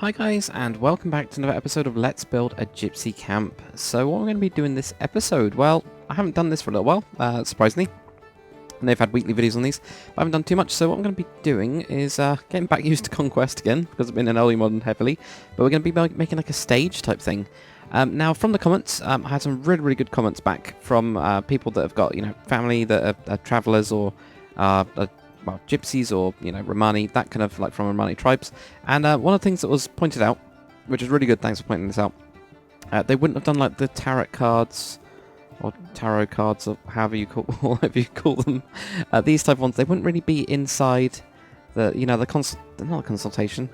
Hi guys, and welcome back to another episode of Let's Build a Gypsy Camp. So what we're going to be doing this episode, well, I haven't done this for a little while, surprisingly. And they've had weekly videos on these, but I haven't done too much, so what I'm going to be doing is getting back used to Conquest again, because I've been in early modern heavily, but we're going to be making like a stage type thing. Now, from the comments, I had some really good comments back from people that have got, family that are travellers or well, gypsies or, Romani, that kind of, like, from Romani tribes. And one of the things that was pointed out, which is really good, thanks for pointing this out, they wouldn't have done, like, the tarot cards, or or however you call them, these type of ones, they wouldn't really be inside the, not the consultation,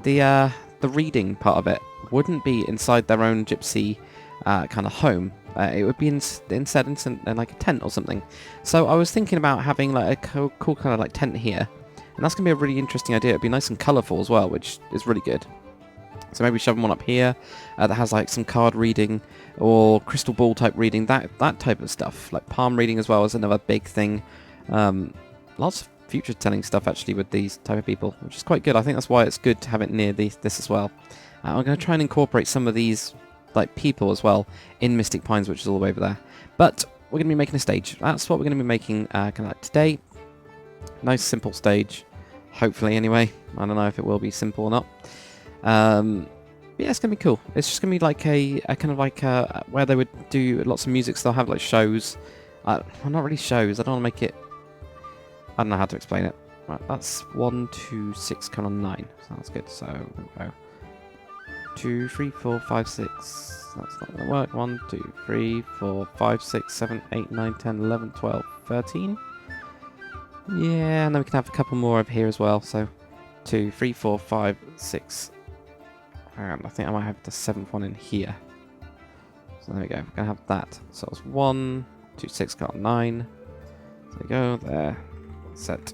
the reading part of it wouldn't be inside their own gypsy kind of home. It would be instead in like a tent or something. So I was thinking about having like a cool kind of like tent here, and that's gonna be a really interesting idea. It'd be nice and colourful as well, which is really good. So maybe shove one up here that has like some card reading or crystal ball type reading, that type of stuff. Like palm reading as well is another big thing. Lots of future telling stuff actually with these type of people, which is quite good. I think that's why it's good to have it near this as well. I'm going to try and incorporate some of these like people as well in Mystic Pines, which is all the way over there. But we're going to be making a stage. That's what we're going to be making kind of like today. Nice simple stage, hopefully anyway. I don't know if it will be simple or not. Yeah, it's going to be cool. It's just going to be like a kind of like where they would do lots of music, so they'll have like shows. Well, not really shows. I don't want to make it... I don't know how to explain it. Right, that's 1, 2, 6, kind of 9. Sounds good. So we'll go 2, 3, 4, 5, 6. That's not going to work. 1, 2, 3, 4, 5, 6, 7, 8, 9, 10, 11, 12, 13. Yeah, and then we can have a couple more over here as well. So 2, 3, 4, 5, 6. And I think I might have the 7th one in here. So there we go. We're going to have that. So it's 1, 2, 6, got 9. There we go. There. Set.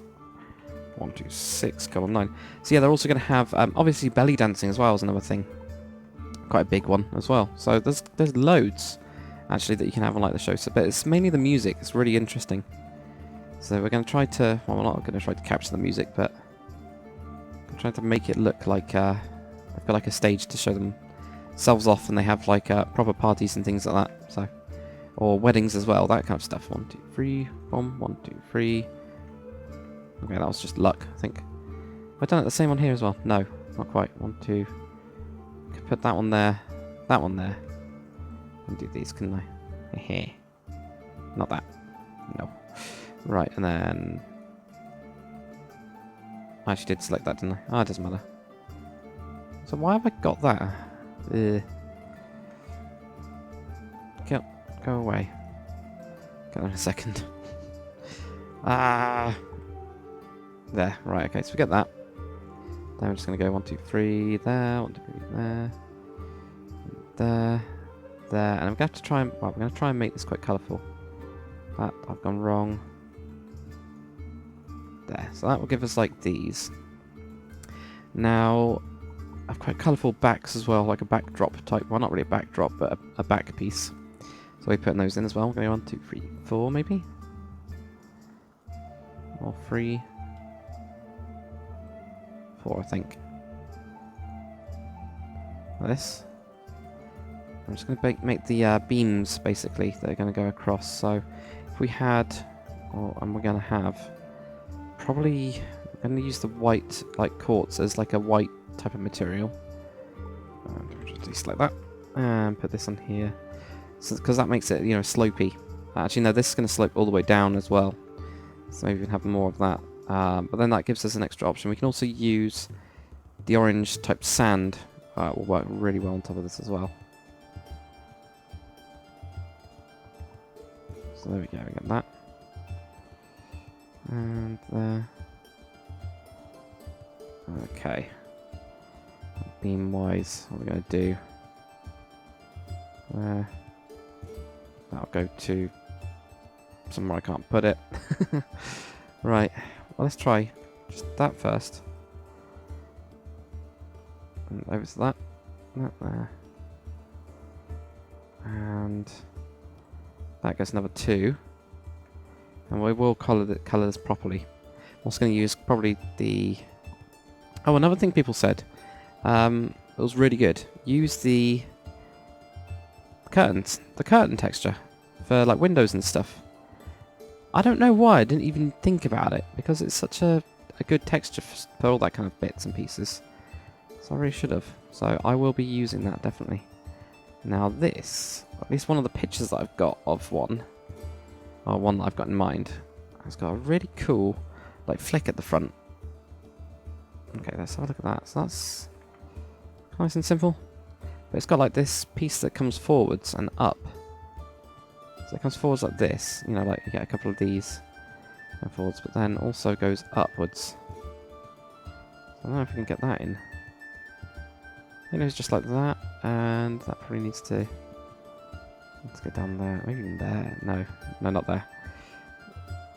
1, 2, 6, column 9. So yeah, they're also going to have, obviously, belly dancing as well is another thing. Quite a big one as well. So there's loads, actually, that you can have on like the show. So, but it's mainly the music. It's really interesting. So we're going to try to, well, we're not going to try to capture the music, but I'm trying to make it look like they've got like a stage to show themselves off, and they have like proper parties and things like that. So, or weddings as well, that kind of stuff. 1, 2, 3, boom. 1, 2, 3. Okay, that was just luck, I think. Have I done it the same one here as well? No, not quite. 1, 2. Could put that one there, and do these, couldn't I? Heh. Not that. No. Right, and then I actually did select that, didn't I? Ah, it doesn't matter. So why have I got that? Go away. Get on a second. There, right, okay, so we get that. Then we're just going to go 1, 2, 3 there, 1, 2, 3 there, there, and I'm going to have to try and, well, I'm going to try and make this quite colourful. That, I've gone wrong. There, so that will give us like these. Now, I've quite colourful backs as well, like a backdrop type, well not really a backdrop, but a back piece. So we're putting those in as well. We're going 1, 2, 3, 4 maybe? Or 3. 4, I think. Like this. I'm just going to make the beams, basically, that are going to go across. So, if we had, and we're going to have, probably, I'm going to use the white, like, quartz as like a white type of material. Just like that. And put this on here. Because that makes it, slopey. Actually, no, this is going to slope all the way down as well. So maybe we can have more of that. But then that gives us an extra option. We can also use the orange type sand. Will work really well on top of this as well. So there we go, we got that. And there. Okay. Beam wise, what are we going to do? There. That'll go to somewhere I can't put it. Right. Well, let's try just that first. And over to that. That there. And that goes another 2. And we will colour this properly. I'm also going to use probably the... Oh, another thing people said it was really good. Use the curtains, the curtain texture for like windows and stuff. I don't know why I didn't even think about it, because it's such a good texture for all that kind of bits and pieces. So I really should have. So I will be using that definitely. Now this, at least one of the pictures that I've got of one, or one that I've got in mind, has got a really cool like flick at the front. Okay, let's have a look at that. So that's nice and simple. But it's got like this piece that comes forwards and up. So it comes forwards like this, you know, like you get a couple of these going forwards, but then also goes upwards. So I don't know if we can get that in. You know, it's just like that, and that probably needs to... Let's get down there. Maybe even there. No, no, not there.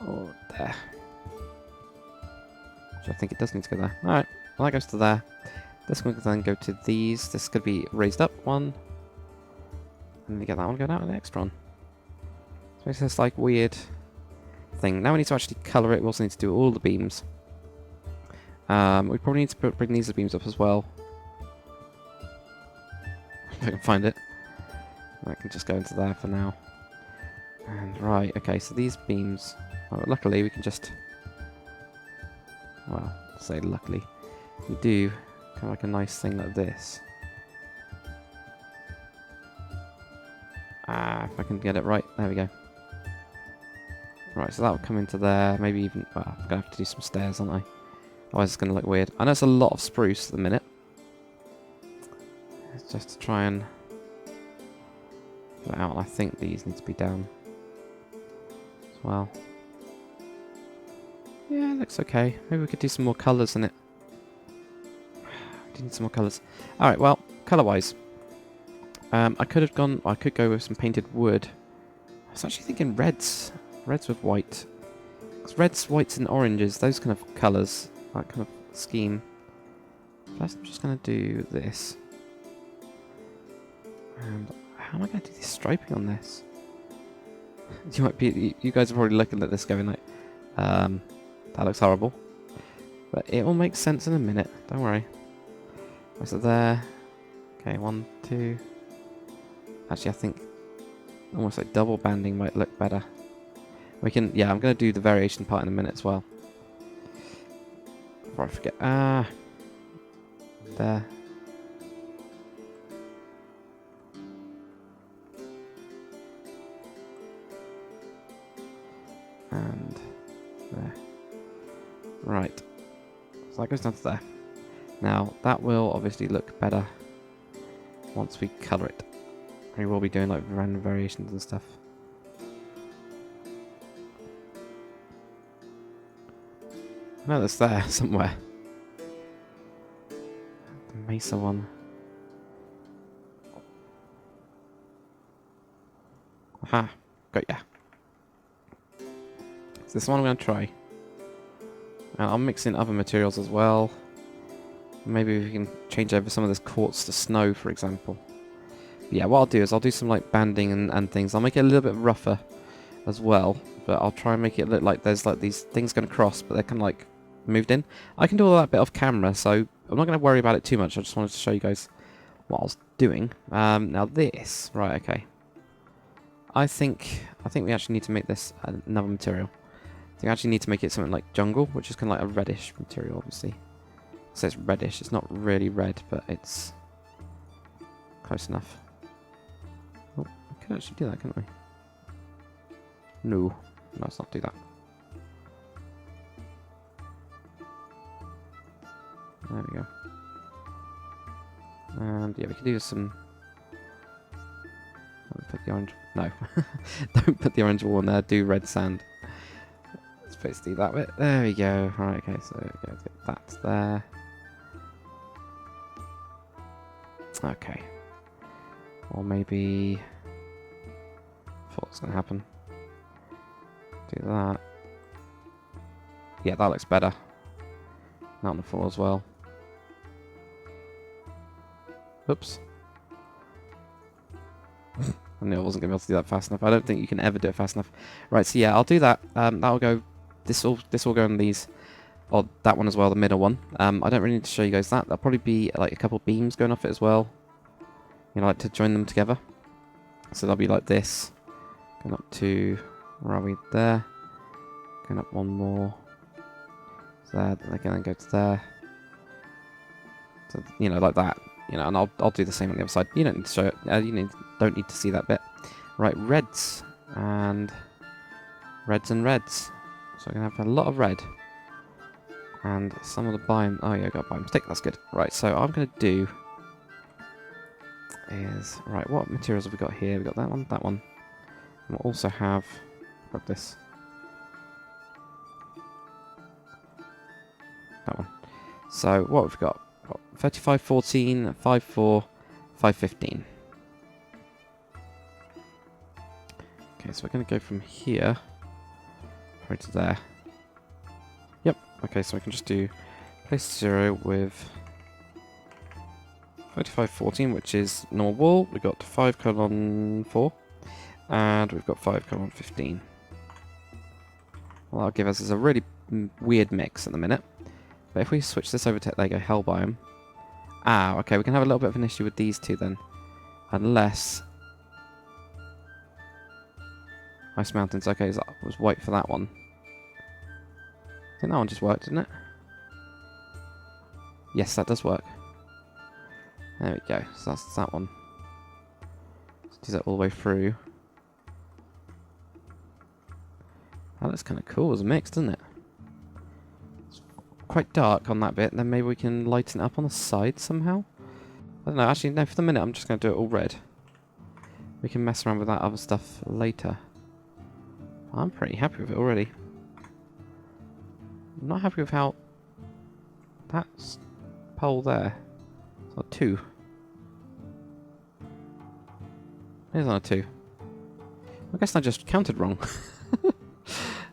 Or there. So I think it does need to go there. Alright, well that goes to there. This one can then go to these. This could be raised up one. And then you get that one going out an extra one. So it's this like weird thing. Now we need to actually colour it. We also need to do all the beams. We probably need to bring these beams up as well. If I can find it. I can just go into there for now. And right, okay, so these beams... Well, luckily we can just... Well, say luckily. We do kind of like a nice thing like this. If I can get it right. There we go. Right, so that will come into there. Maybe even... Well, I'm going to have to do some stairs, aren't I? Otherwise it's going to look weird. I know it's a lot of spruce at the minute. It's just to try and... put it out. I think these need to be down as well. Yeah, it looks okay. Maybe we could do some more colours in it. We do need some more colours. Alright, well, colour-wise. I could have gone... I could go with some painted wood. I was actually thinking reds. Reds with white. Because reds, whites and oranges, those kind of colours, that kind of scheme. First I'm just going to do this. And how am I going to do this striping on this? You might be... You guys are probably looking at this going like... that looks horrible. But it will make sense in a minute, don't worry. Was it there? Okay, 1, 2... Actually, I think almost like double banding might look better. We can... Yeah, I'm going to do the variation part in a minute as well. Before I forget. There. And there. Right. So that goes down to there. Now, that will obviously look better once we colour it. We will be doing like random variations and stuff. I know that's there somewhere. The Mesa one. Aha, got ya. So this one I'm going to try. I'll mix in other materials as well. Maybe we can change over some of this quartz to snow, for example. But yeah, what I'll do is I'll do some like banding and things. I'll make it a little bit rougher as well, but I'll try and make it look like there's like these things going to cross, but they're kind of like moved in. I can do all that bit off camera, so I'm not going to worry about it too much. I just wanted to show you guys what I was doing. Now this, right? Okay. I think we actually need to make this another material. I think I actually need to make it something like jungle, which is kind of like a reddish material, obviously. So it's reddish. It's not really red, but it's close enough. Oh, I can actually do that, can't I? No, let's not do that. There we go. And yeah, we can do some... Don't put the orange... No. Don't put the orange wall in there. Do red sand. Let's basically that bit. There we go. Right, okay, so get that there. Okay. Or maybe... I thought it was going to happen. Do that. Yeah, that looks better. Not on the floor as well. Oops. I knew I wasn't going to be able to do that fast enough. I don't think you can ever do it fast enough. Right, so yeah, I'll do that. That'll go... This will go on these. or that one as well, the middle one. I don't really need to show you guys that. There'll probably be like a couple beams going off it as well. You know, like to join them together. So they'll be like this, going up to, where are we? There. Going up one more. There. Then they can go to there. So, you know, like that. You know, and I'll do the same on the other side. You don't need to show it. Don't need to see that bit. Right, reds and reds. So I'm gonna have a lot of red. And some of the biome. Oh yeah, I got biome stick. That's good. Right, so I'm gonna do is right. What materials have we got here? We got that one, that one. And we'll also have grab this. That one. So what have we got? 35, 14, 5, 4, 5, 15. Okay, so we're going to go from here right to there. Yep. Okay, so we can just do place 0 with 35, 14, which is normal wall. We've got 5:4, and we've got 5:15. Well, that'll give us a really weird mix at the minute. But if we switch this over to, there you go, hell biome. Ah, okay, we can have a little bit of an issue with these two then. Unless... Ice Mountains, okay, so I was white for that one. I think that one just worked, didn't it? Yes, that does work. There we go, so that's that one. Let's do that all the way through. That looks kind of cool as a mix, doesn't it? Quite dark on that bit, then maybe we can lighten it up on the side somehow. I don't know, actually no, for the minute I'm just going to do it all red. We can mess around with that other stuff later. I'm pretty happy with it already. I'm not happy with how that's pole there. It's not 2. It is on a 2. I guess I just counted wrong.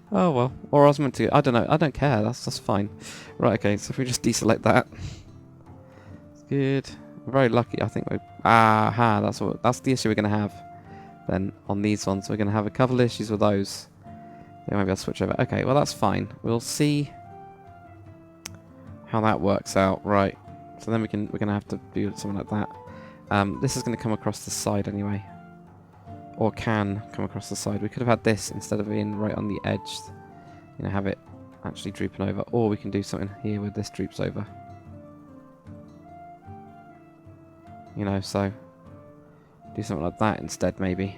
Oh well, or I was meant to. I don't know. I don't care. That's fine. Right. Okay. So if we just deselect that, it's good. We're very lucky. I think we. Aha. That's the issue we're gonna have. Then on these ones, we're gonna have a couple issues with those. Yeah, maybe I'll switch over. Okay. Well, that's fine. We'll see how that works out. Right. So then we're gonna have to do something like that. This is gonna come across the side anyway. Or can come across the side. We could have had this instead of being right on the edge. You know, have it actually drooping over. Or we can do something here where this droops over. You know, so do something like that instead, maybe.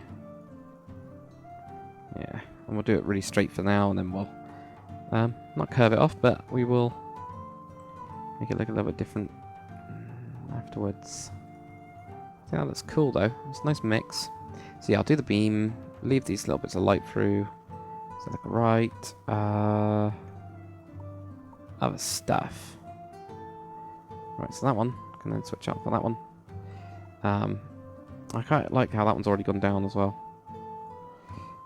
Yeah, and we'll do it really straight for now, and then we'll not curve it off, but we will make it look a little bit different afterwards. I think that looks cool though. It's a nice mix. So yeah, I'll do the beam, leave these little bits of light through. So look right. Other stuff. Right, so that one can then switch out for that one. I quite like how that one's already gone down as well.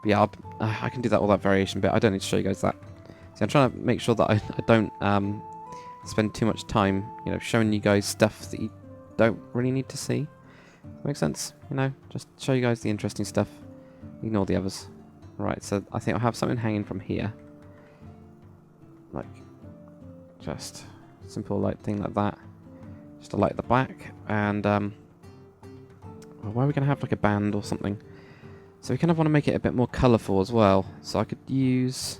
But yeah, I can do that all that variation bit. I don't need to show you guys that. See, I'm trying to make sure that I don't spend too much time, you know, showing you guys stuff that you don't really need to see. Makes sense, you know, just show you guys the interesting stuff. Ignore the others. Right, so I think I'll have something hanging from here. Like, just simple light thing like that. Just a light at the back, and well, where are we going to have like a band or something? So we kind of want to make it a bit more colourful as well. So I could use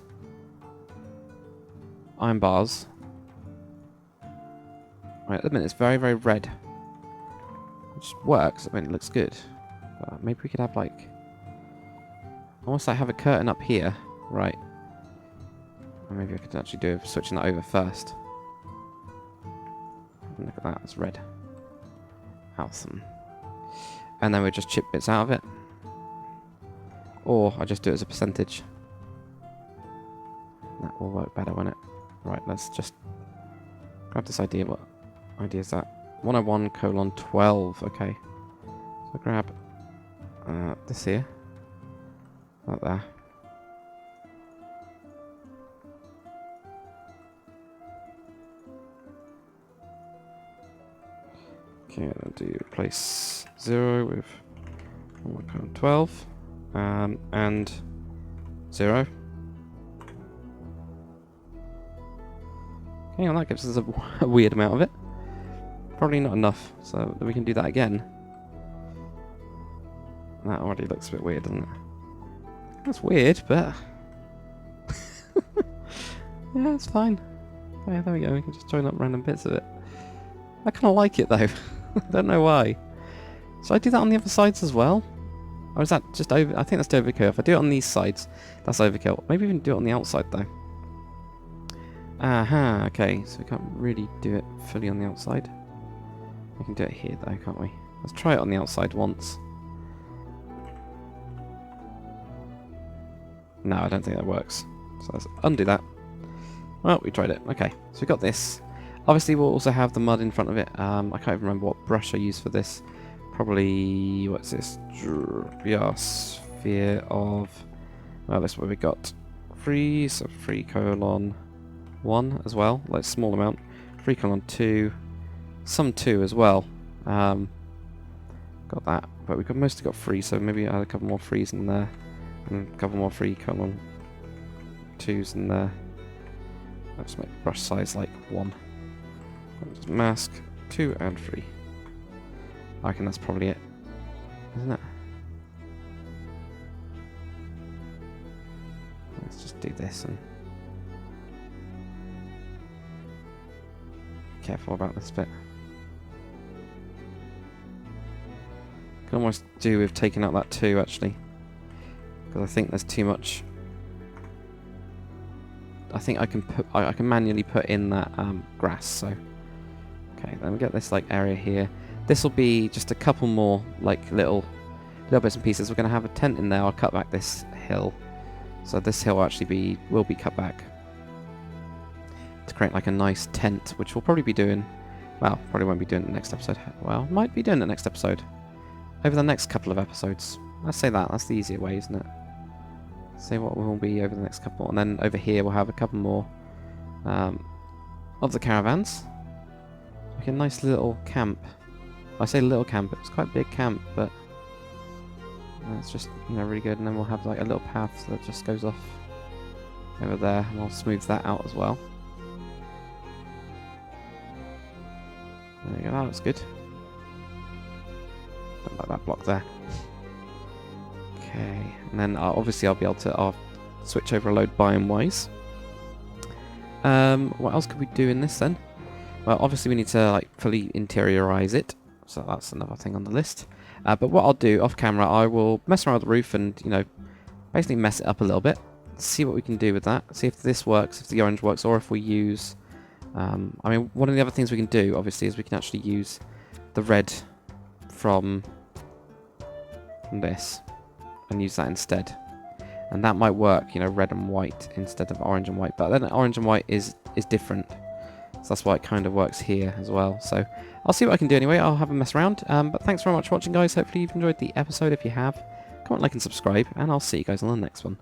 iron bars. Right, at the minute it's very, very red. Which works, I mean it looks good. But maybe we could have like... almost like have a curtain up here. Right. Or maybe I could actually do switching that over first. Look at that, it's red. Awesome. And then we just chip bits out of it. Or I just do it as a percentage. That will work better, won't it? Right, let's just grab this idea. What idea is that? 101:12. Okay. So grab this here. Like there. Okay, I'll do place 0 with 1:12 and 0. Okay, well that gives us a weird amount of it. Probably not enough, so we can do that again. That already looks a bit weird, doesn't it? That's weird, but... yeah, it's fine. Oh, yeah, there we go, we can just join up random bits of it. I kind of like it though. I don't know why. Should I do that on the other sides as well? Or is that just over... I think that's overkill. If I do it on these sides, that's overkill. Maybe even do it on the outside though. Aha, okay, so we can't really do it fully on the outside. We can do it here though, can't we? Let's try it on the outside once. No, I don't think that works. So let's undo that. Well, we tried it. Okay, so we got this. Obviously, we'll also have the mud in front of it. I can't even remember what brush I used for this. Probably, what's this? Yeah, sphere of... Well, that's what we got. 3, so 3:1 as well, like small amount. 3:2, some 2 as well. Got that, but we've mostly got 3, so maybe add a couple more 3s in there. And a couple more 3:2s in there. Let's make brush size like 1. Just mask 2 and 3. I reckon that's probably it, isn't it? Let's just do this and be careful about this bit. Can almost do with taking out that 2 actually. Because I think there's too much. I think I can manually put in that grass. So okay, then we get this like area here. This will be just a couple more like little bits and pieces. We're going to have a tent in there. I'll cut back this hill, so this hill actually will be cut back to create like a nice tent, which we'll probably be doing. Well, probably won't be doing it next episode. Well, might be doing it next episode. Over the next couple of episodes. Let's say that. That's the easier way, isn't it? Say what will be over the next couple, and then over here we'll have a couple more of the caravans. Like a nice little camp. I say little camp, it's quite a big camp, but it's just, you know, really good. And then we'll have like a little path that just goes off over there, and I'll smooth that out as well. There you go, that looks good. Don't like that block there. Okay, and then obviously I'll be able to switch over a load biome-wise. What else could we do in this then? Well, obviously we need to like fully interiorize it, so that's another thing on the list. But what I'll do off camera, I will mess around with the roof and, you know, basically mess it up a little bit. See what we can do with that. See if this works, if the orange works, or if we use... I mean, one of the other things we can do, obviously, is we can actually use the red from this and use that instead. And that might work, you know, red and white instead of orange and white. But then orange and white is different. So that's why it kind of works here as well. So I'll see what I can do anyway. I'll have a mess around. But thanks very much for watching, guys. Hopefully you've enjoyed the episode. If you have, comment, like, and subscribe. And I'll see you guys on the next one.